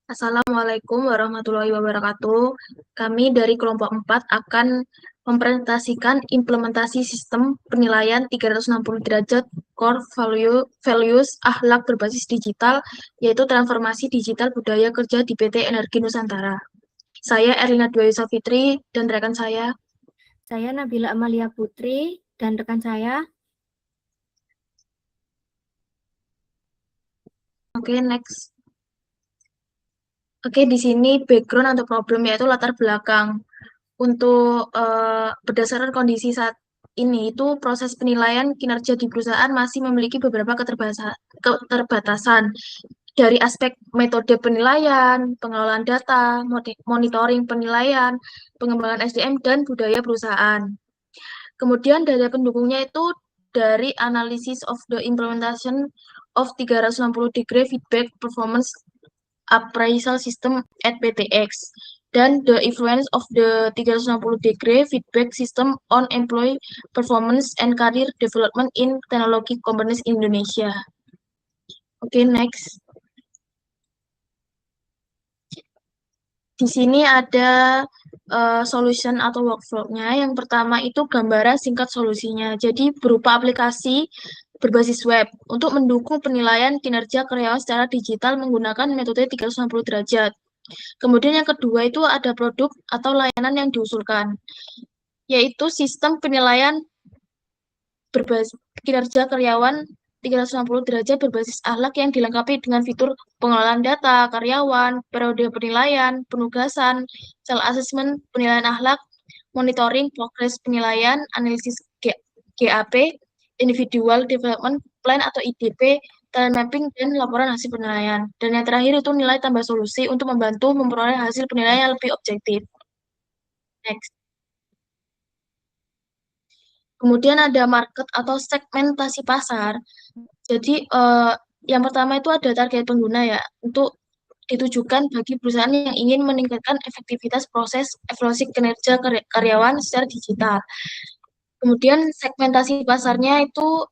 Assalamualaikum warahmatullahi wabarakatuh. Kami dari kelompok 4 akan mempresentasikan implementasi sistem penilaian 360 derajat core values akhlak berbasis digital, yaitu transformasi digital budaya kerja di PT Energi Nusantara. Saya Erlina Dwi Fitri dan rekan saya. Saya Nabila Amalia Putri dan rekan saya. Oke, next. Oke, di sini background atau problem yaitu latar belakang. Untuk berdasarkan kondisi saat ini itu proses penilaian kinerja di perusahaan masih memiliki beberapa keterbatasan dari aspek metode penilaian, pengelolaan data, monitoring penilaian, pengembangan SDM dan budaya perusahaan. Kemudian data pendukungnya itu dari analysis of the implementation of 360 degree feedback performance appraisal system at PTX dan the influence of the 360 degree feedback system on employee performance and career development in technology companies Indonesia. Oke, next. Di sini ada solution atau workflow-nya. Yang pertama itu gambaran singkat solusinya. Jadi berupa aplikasi berbasis web untuk mendukung penilaian kinerja karyawan secara digital menggunakan metode 360 derajat. Kemudian yang kedua itu ada produk atau layanan yang diusulkan, yaitu sistem penilaian berbasis kinerja karyawan 360 derajat berbasis akhlak yang dilengkapi dengan fitur pengelolaan data karyawan, periode penilaian, penugasan, self assessment, penilaian akhlak, monitoring progres penilaian, analisis GAP, individual development plan atau IDP, talent mapping, dan laporan hasil penilaian. Dan yang terakhir itu nilai tambah solusi untuk membantu memperoleh hasil penilaian yang lebih objektif. Next. Kemudian ada market atau segmentasi pasar. Jadi yang pertama itu ada target pengguna ya, untuk ditujukan bagi perusahaan yang ingin meningkatkan efektivitas proses evaluasi kinerja karyawan secara digital. Kemudian segmentasi pasarnya itu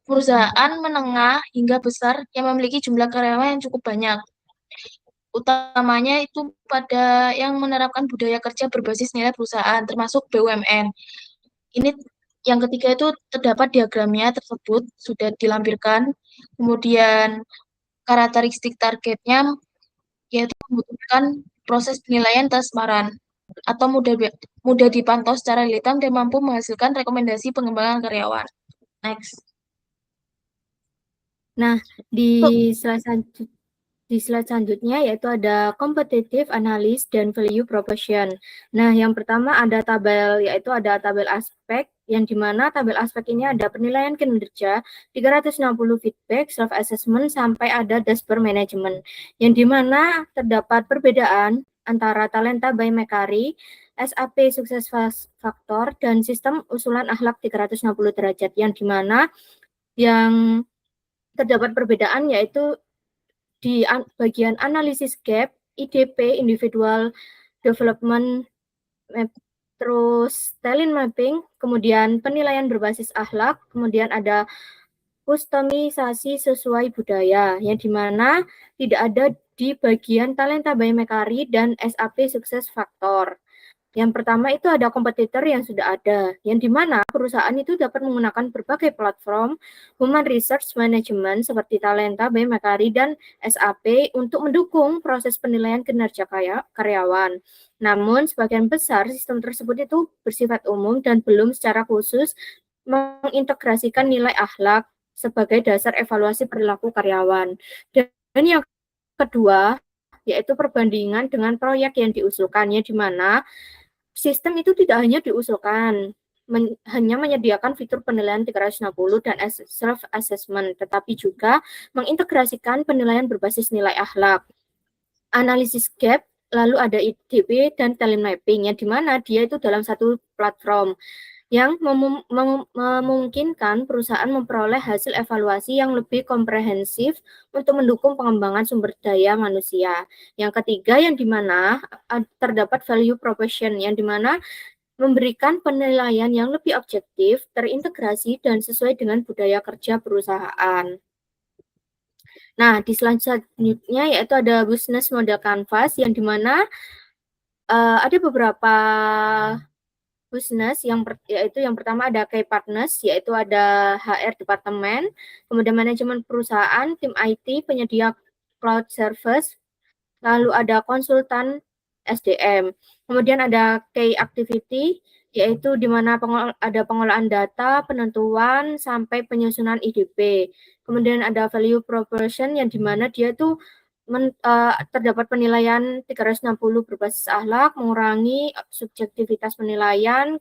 perusahaan menengah hingga besar yang memiliki jumlah karyawan yang cukup banyak. Utamanya itu pada yang menerapkan budaya kerja berbasis nilai perusahaan, termasuk BUMN. Ini yang ketiga itu terdapat diagramnya tersebut sudah dilampirkan. Kemudian karakteristik targetnya yaitu membutuhkan proses penilaian transparan atau mudah dipantau secara real time dan mampu menghasilkan rekomendasi pengembangan karyawan. Next. Nah, di slide selanjutnya yaitu ada competitive analysis dan value proposition. Nah, yang pertama ada tabel, yaitu ada tabel aspek, yang dimana tabel aspek ini ada penilaian kinerja, 360 feedback, self-assessment, sampai ada dashboard management, yang dimana terdapat perbedaan antara Talenta by Mekari, SAP Sukses Factor, dan sistem usulan akhlak 360 derajat, yang dimana yang terdapat perbedaan yaitu di bagian analisis gap, IDP, individual development, terus talent mapping, kemudian penilaian berbasis akhlak, kemudian ada kustomisasi sesuai budaya, yang dimana tidak ada di bagian Talenta by Mekari dan SAP Sukses Factor. Yang pertama itu ada kompetitor yang sudah ada, yang dimana perusahaan itu dapat menggunakan berbagai platform human research management seperti Talenta, by Mekari, dan SAP untuk mendukung proses penilaian kinerja karyawan. Namun, sebagian besar sistem tersebut itu bersifat umum dan belum secara khusus mengintegrasikan nilai akhlak sebagai dasar evaluasi perilaku karyawan. Dan yang kedua, yaitu perbandingan dengan proyek yang diusulkannya, di mana sistem itu tidak hanya diusulkan, hanya menyediakan fitur penilaian 360 dan self-assessment, tetapi juga mengintegrasikan penilaian berbasis nilai akhlak, analisis gap, lalu ada IDP dan talent mapping, yang dimana dia itu dalam satu platform yang memungkinkan perusahaan memperoleh hasil evaluasi yang lebih komprehensif untuk mendukung pengembangan sumber daya manusia. Yang ketiga, yang dimana terdapat value proposition, yang dimana memberikan penilaian yang lebih objektif, terintegrasi, dan sesuai dengan budaya kerja perusahaan. Nah, di selanjutnya yaitu ada business model canvas yang dimana ada beberapa business yaitu yang pertama ada key partners, yaitu ada HR departemen, kemudian manajemen perusahaan, tim IT, penyedia cloud service, lalu ada konsultan SDM. Kemudian ada key activity, yaitu di mana ada pengolahan data, penentuan, sampai penyusunan IDP. Kemudian ada value proposition yang di mana dia tuh terdapat penilaian 360 berbasis akhlak, mengurangi subjektivitas penilaian,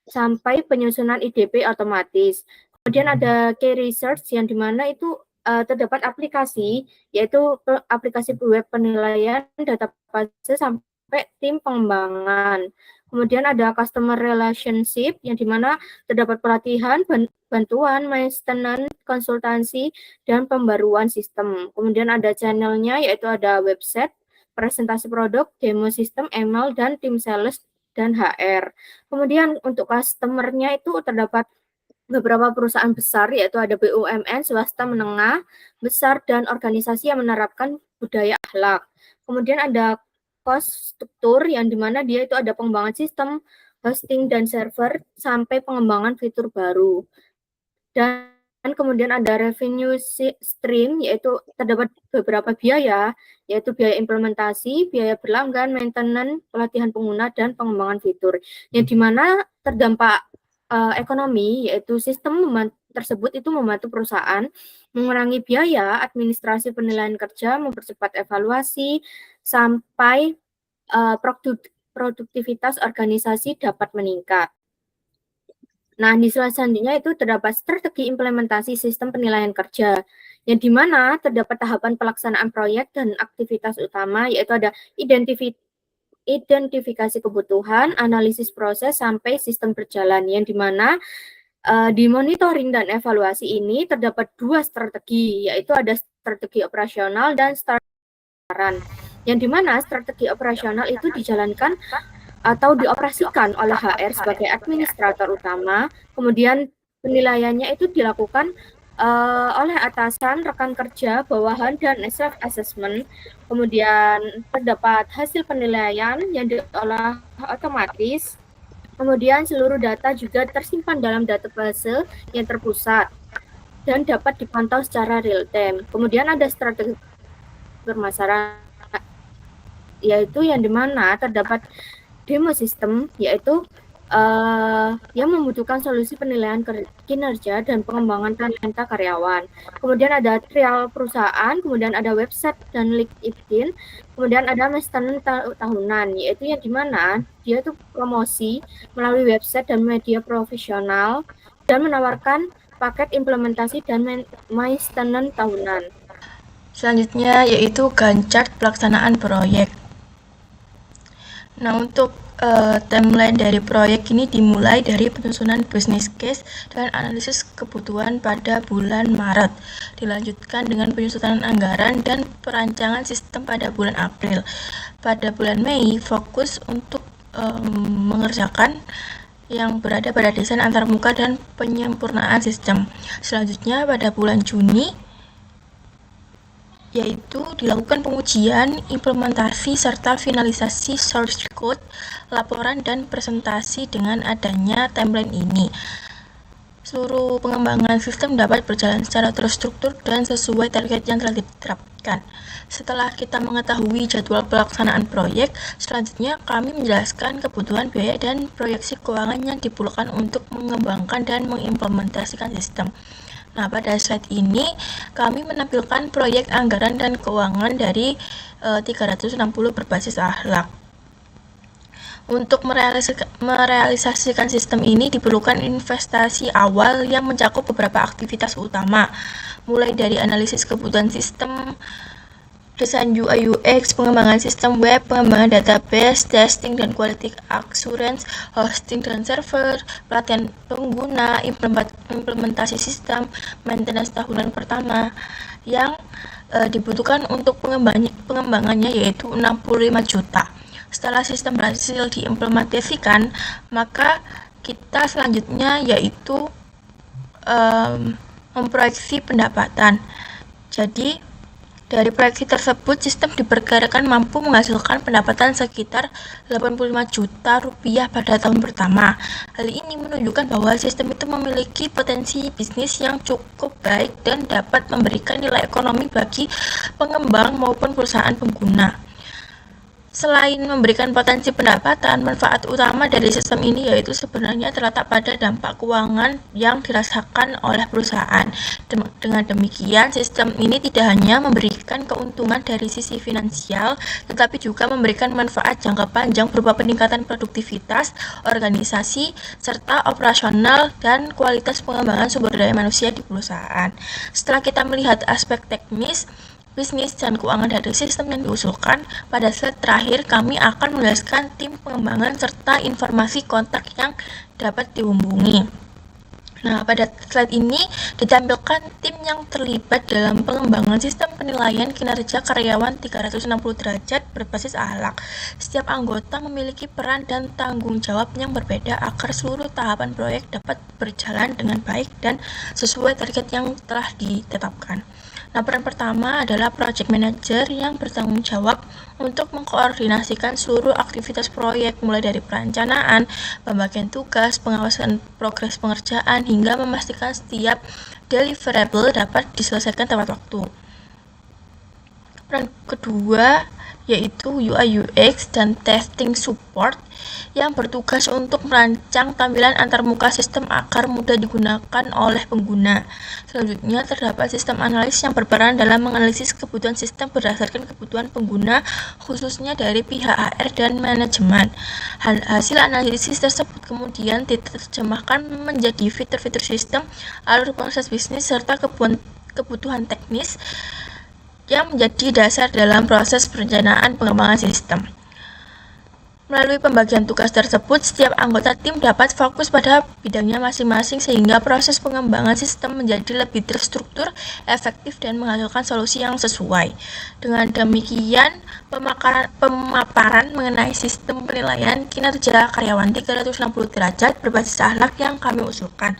sampai penyusunan IDP otomatis. Kemudian ada key research yang dimana itu terdapat aplikasi, yaitu aplikasi web penilaian database sampai tim pengembangan. Kemudian ada customer relationship yang dimana terdapat pelatihan, bantuan, maintenance, konsultansi, dan pembaruan sistem. Kemudian ada channelnya, yaitu ada website, presentasi produk, demo sistem, email, dan tim sales dan HR. Kemudian untuk customer-nya itu terdapat beberapa perusahaan besar, yaitu ada BUMN, swasta menengah, besar, dan organisasi yang menerapkan budaya akhlak. Kemudian ada cost struktur yang dimana dia itu ada pengembangan sistem, hosting, dan server, sampai pengembangan fitur baru. Dan kemudian ada revenue stream, yaitu terdapat beberapa biaya, yaitu biaya implementasi, biaya berlanggan, maintenance, pelatihan pengguna, dan pengembangan fitur. Yang dimana terdampak ekonomi, yaitu sistem tersebut itu membantu perusahaan mengurangi biaya, administrasi penilaian kerja, mempercepat evaluasi, sampai produktivitas organisasi dapat meningkat. Nah, di slide selanjutnya itu terdapat strategi implementasi sistem penilaian kerja, yang dimana terdapat tahapan pelaksanaan proyek dan aktivitas utama, yaitu ada identifikasi kebutuhan, analisis proses, sampai sistem berjalan, yang dimana di monitoring dan evaluasi ini terdapat dua strategi, yaitu ada strategi operasional dan strategi yang dimana strategi operasional itu dijalankan atau dioperasikan oleh HR sebagai administrator utama, kemudian penilaiannya itu dilakukan oleh atasan, rekan kerja, bawahan, dan self-assessment. Kemudian terdapat hasil penilaian yang diolah otomatis. Kemudian seluruh data juga tersimpan dalam database yang terpusat dan dapat dipantau secara real time. Kemudian ada strategi bermasalah, yaitu yang dimana terdapat demo sistem, yaitu yang membutuhkan solusi penilaian kinerja dan pengembangan talenta karyawan. Kemudian ada trial perusahaan, kemudian ada website dan LinkedIn, kemudian ada maintenance tahunan, yaitu yang dimana dia tuh promosi melalui website dan media profesional dan menawarkan paket implementasi dan maintenance tahunan. Selanjutnya yaitu Gantt chart pelaksanaan proyek. Nah, untuk timeline dari proyek ini dimulai dari penyusunan business case dan analisis kebutuhan pada bulan Maret. Dilanjutkan dengan penyusunan anggaran dan perancangan sistem pada bulan April. Pada bulan Mei, fokus untuk mengerjakan yang berada pada desain antarmuka dan penyempurnaan sistem. Selanjutnya pada bulan Juni, yaitu dilakukan pengujian, implementasi, serta finalisasi source code, laporan, dan presentasi. Dengan adanya timeline ini, seluruh pengembangan sistem dapat berjalan secara terstruktur dan sesuai target yang telah ditetapkan. Setelah kita mengetahui jadwal pelaksanaan proyek, selanjutnya kami menjelaskan kebutuhan biaya dan proyeksi keuangan yang diperlukan untuk mengembangkan dan mengimplementasikan sistem. Nah, pada slide ini kami menampilkan proyek anggaran dan keuangan dari 360 berbasis akhlak. Untuk merealisasikan sistem ini diperlukan investasi awal yang mencakup beberapa aktivitas utama, mulai dari analisis kebutuhan sistem, desain UI UX, pengembangan sistem web, pengembangan database, testing dan quality assurance, hosting dan server, pelatihan pengguna, implementasi sistem, maintenance tahunan pertama yang dibutuhkan untuk pengembangannya yaitu 65 juta. Setelah sistem berhasil diimplementasikan, maka kita selanjutnya yaitu memproyeksi pendapatan. Jadi Dari proyeksi tersebut, sistem diperkirakan mampu menghasilkan pendapatan sekitar 85 juta rupiah pada tahun pertama. Hal ini menunjukkan bahwa sistem itu memiliki potensi bisnis yang cukup baik dan dapat memberikan nilai ekonomi bagi pengembang maupun perusahaan pengguna. Selain memberikan potensi pendapatan, manfaat utama dari sistem ini yaitu sebenarnya terletak pada dampak keuangan yang dirasakan oleh perusahaan. Dengan demikian, sistem ini tidak hanya memberikan keuntungan dari sisi finansial, tetapi juga memberikan manfaat jangka panjang berupa peningkatan produktivitas, organisasi, serta operasional dan kualitas pengembangan sumber daya manusia di perusahaan. Setelah kita melihat aspek teknis, bisnis dan keuangan dari sistem yang diusulkan, pada slide terakhir kami akan menjelaskan tim pengembangan serta informasi kontak yang dapat dihubungi. Nah, pada slide ini ditampilkan tim yang terlibat dalam pengembangan sistem penilaian kinerja karyawan 360 derajat berbasis akhlak. Setiap anggota memiliki peran dan tanggung jawab yang berbeda agar seluruh tahapan proyek dapat berjalan dengan baik dan sesuai target yang telah ditetapkan. Nah, peran pertama adalah project manager yang bertanggung jawab untuk mengkoordinasikan seluruh aktivitas proyek mulai dari perencanaan, pembagian tugas, pengawasan progres pengerjaan, hingga memastikan setiap deliverable dapat diselesaikan tepat waktu. Peran kedua yaitu UI UX dan testing support yang bertugas untuk merancang tampilan antarmuka sistem agar mudah digunakan oleh pengguna. Selanjutnya, terdapat sistem analis yang berperan dalam menganalisis kebutuhan sistem berdasarkan kebutuhan pengguna, khususnya dari pihak HR dan manajemen. Hasil analisis tersebut kemudian diterjemahkan menjadi fitur-fitur sistem, alur proses bisnis, serta kebutuhan teknis yang menjadi dasar dalam proses perencanaan pengembangan sistem. Melalui pembagian tugas tersebut, setiap anggota tim dapat fokus pada bidangnya masing-masing sehingga proses pengembangan sistem menjadi lebih terstruktur, efektif, dan menghasilkan solusi yang sesuai. Dengan demikian, pemaparan mengenai sistem penilaian kinerja karyawan 360 derajat berbasis akhlak yang kami usulkan.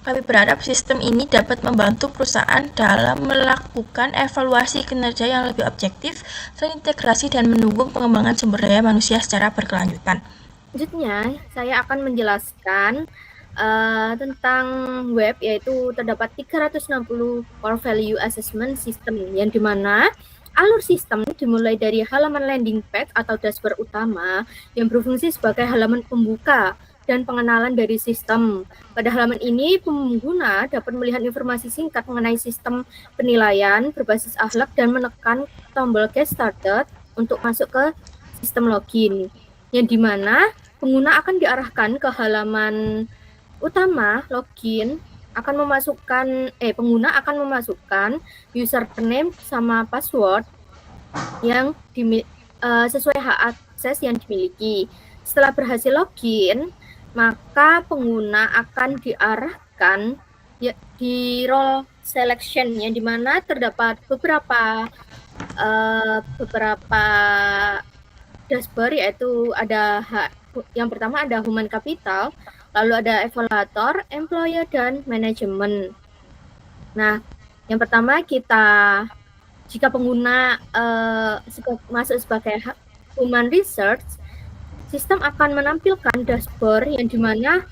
Kami berharap sistem ini dapat membantu perusahaan dalam melakukan evaluasi kinerja yang lebih objektif, terintegrasi, dan mendukung pengembangan sumber daya manusia secara berkelanjutan. Selanjutnya, saya akan menjelaskan tentang web, yaitu terdapat 360 core value assessment system, yang dimana alur sistem dimulai dari halaman landing page atau dashboard utama yang berfungsi sebagai halaman pembuka dan pengenalan dari sistem. Pada halaman ini, pengguna dapat melihat informasi singkat mengenai sistem penilaian berbasis akhlak dan menekan tombol Get Started untuk masuk ke sistem login, yang dimana pengguna akan diarahkan ke halaman utama login, pengguna akan memasukkan username sama password yang sesuai hak akses yang dimiliki. Setelah berhasil login, maka pengguna akan diarahkan di role selection, yang dimana terdapat beberapa dashboard, yaitu yang pertama ada human capital, lalu ada evaluator, employer, dan manajemen. Nah, yang pertama jika pengguna masuk sebagai human research, sistem akan menampilkan dashboard yang dimana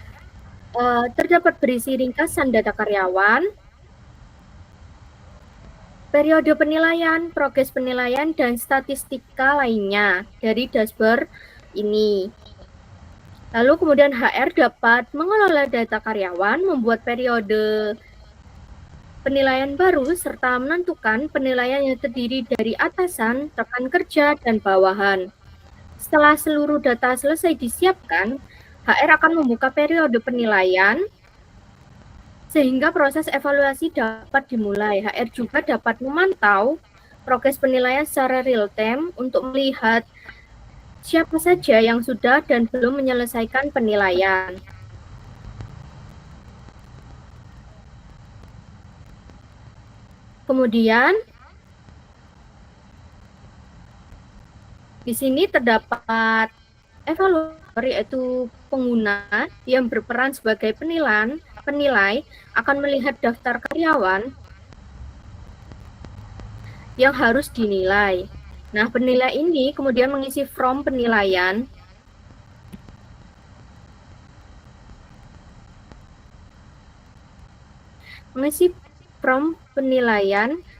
terdapat berisi ringkasan data karyawan, periode penilaian, progres penilaian, dan statistika lainnya dari dashboard ini. Lalu kemudian HR dapat mengelola data karyawan, membuat periode penilaian baru, serta menentukan penilaian yang terdiri dari atasan, rekan kerja, dan bawahan. Setelah seluruh data selesai disiapkan, HR akan membuka periode penilaian sehingga proses evaluasi dapat dimulai. HR juga dapat memantau progres penilaian secara real time untuk melihat siapa saja yang sudah dan belum menyelesaikan penilaian. Kemudian, di sini terdapat evaluator, yaitu pengguna yang berperan sebagai penilai akan melihat daftar karyawan yang harus dinilai. Nah, penilai ini kemudian mengisi form penilaian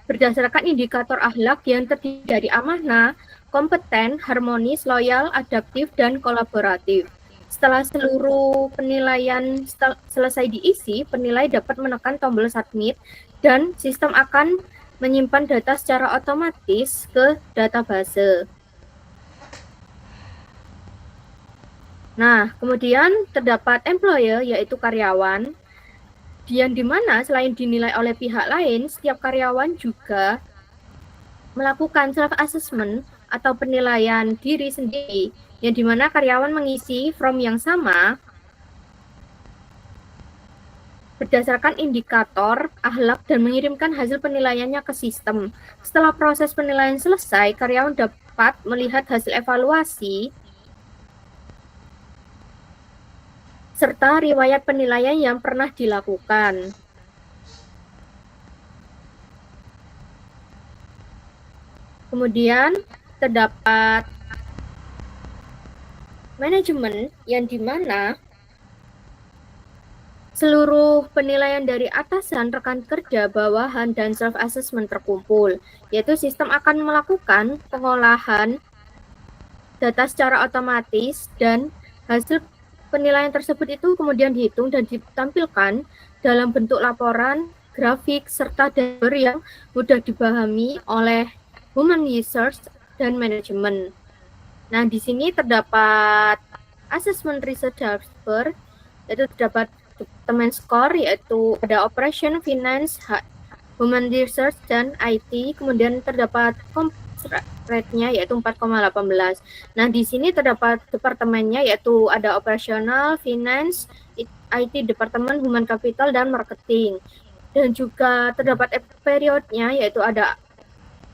berdasarkan indikator akhlak yang terdiri dari amanah, kompeten, harmonis, loyal, adaptif, dan kolaboratif. Setelah seluruh penilaian selesai diisi, penilai dapat menekan tombol submit dan sistem akan menyimpan data secara otomatis ke database. Nah, kemudian terdapat employer, yaitu karyawan, yang dimana selain dinilai oleh pihak lain, setiap karyawan juga melakukan self-assessment atau penilaian diri sendiri, yang dimana karyawan mengisi form yang sama berdasarkan indikator akhlak dan mengirimkan hasil penilaiannya ke sistem. Setelah proses penilaian selesai, karyawan dapat melihat hasil evaluasi serta riwayat penilaian yang pernah dilakukan. Kemudian terdapat manajemen yang dimana seluruh penilaian dari atasan, rekan kerja, bawahan, dan self-assessment terkumpul, yaitu sistem akan melakukan pengolahan data secara otomatis dan hasil penilaian tersebut itu kemudian dihitung dan ditampilkan dalam bentuk laporan, grafik, serta dashboard yang mudah dipahami oleh human research dan manajemen. Nah, di sini terdapat assessment research dashboard, yaitu terdapat departemen score, yaitu ada operation, finance, human research, dan IT. Kemudian terdapat rate-nya yaitu 4,18. Nah, di sini terdapat departemennya yaitu ada operasional, finance, IT, departemen human capital, dan marketing. Dan juga terdapat periodnya yaitu ada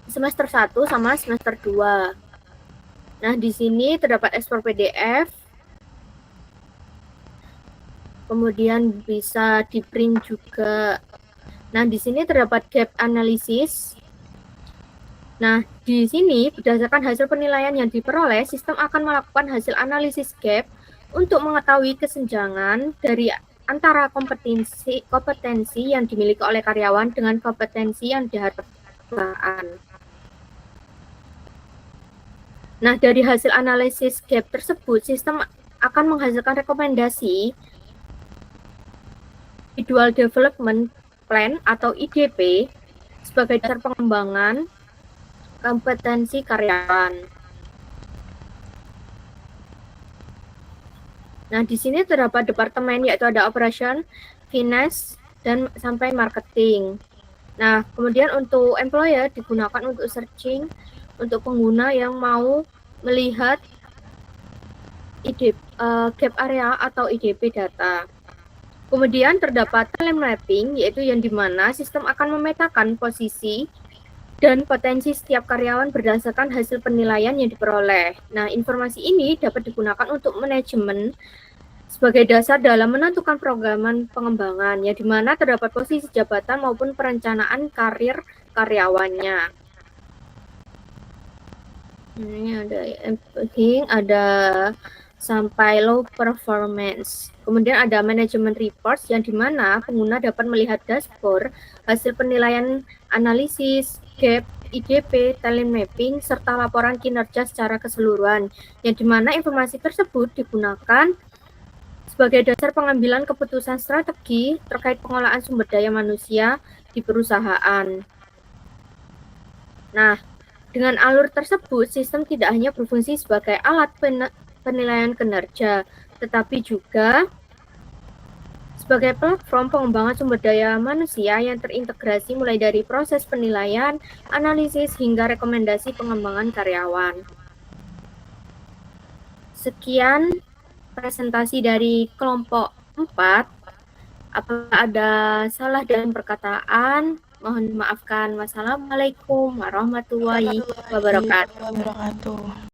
semester 1 sama semester 2. Nah, di sini terdapat ekspor PDF. Kemudian bisa di-print juga. Nah, di sini terdapat gap analysis. Nah, di sini berdasarkan hasil penilaian yang diperoleh, sistem akan melakukan hasil analisis gap untuk mengetahui kesenjangan dari antara kompetensi yang dimiliki oleh karyawan dengan kompetensi yang diharapkan. Nah, dari hasil analisis gap tersebut, sistem akan menghasilkan rekomendasi Individual Development Plan atau IDP sebagai dasar pengembangan kompetensi karyawan. Nah, di sini terdapat departemen yaitu ada operation, finance, dan sampai marketing. Nah, kemudian untuk employer digunakan untuk searching untuk pengguna yang mau melihat gap area atau IDP data. Kemudian terdapat talent mapping, yaitu yang dimana sistem akan memetakan posisi dan potensi setiap karyawan berdasarkan hasil penilaian yang diperoleh. Nah, informasi ini dapat digunakan untuk manajemen sebagai dasar dalam menentukan program pengembangan, yang dimana terdapat posisi jabatan maupun perencanaan karir karyawannya. Ini ada sampai low performance. Kemudian ada management reports yang dimana pengguna dapat melihat dashboard, hasil penilaian analisis, gap, IDP, talent mapping, serta laporan kinerja secara keseluruhan, yang dimana informasi tersebut digunakan sebagai dasar pengambilan keputusan strategi terkait pengolahan sumber daya manusia di perusahaan. Nah, dengan alur tersebut, sistem tidak hanya berfungsi sebagai alat penilaian kinerja, tetapi juga sebagai platform pengembangan sumber daya manusia yang terintegrasi mulai dari proses penilaian, analisis, hingga rekomendasi pengembangan karyawan. Sekian presentasi dari kelompok 4. Apakah ada salah dalam perkataan? Mohon maafkan. Wassalamualaikum warahmatullahi wabarakatuh.